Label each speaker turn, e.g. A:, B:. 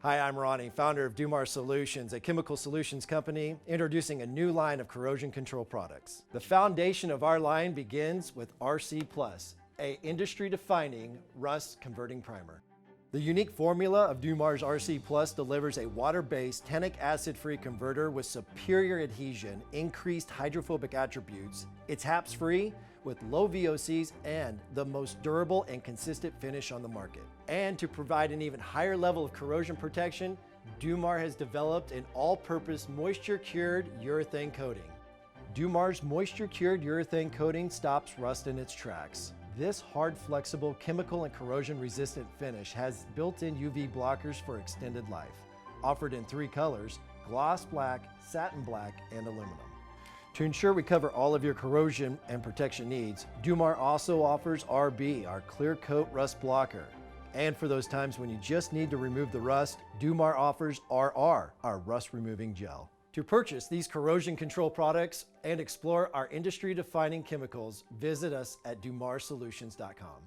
A: Hi, I'm Ronnie, founder of Domare Solutions, a chemical solutions company introducing a new line of corrosion control products. The foundation of our line begins with RC Plus, an industry-defining rust-converting primer. The unique formula of Domare's RC Plus delivers a water-based, tannic acid-free converter with superior adhesion, increased hydrophobic attributes. It's HAPS-free with low VOCs and the most durable and consistent finish on the market. And to provide an even higher level of corrosion protection, Domare has developed an all-purpose moisture-cured urethane coating. Domare's moisture-cured urethane coating stops rust in its tracks. This hard, flexible, chemical and corrosion-resistant finish has built-in UV blockers for extended life. Offered in 3 colors: gloss black, satin black, and aluminum. To ensure we cover all of your corrosion and protection needs, Domare also offers RB, our clear coat rust blocker. And for those times when you just need to remove the rust, Domare offers RR, our rust removing gel. To purchase these corrosion control products and explore our industry-defining chemicals, visit us at domaresolutions.com.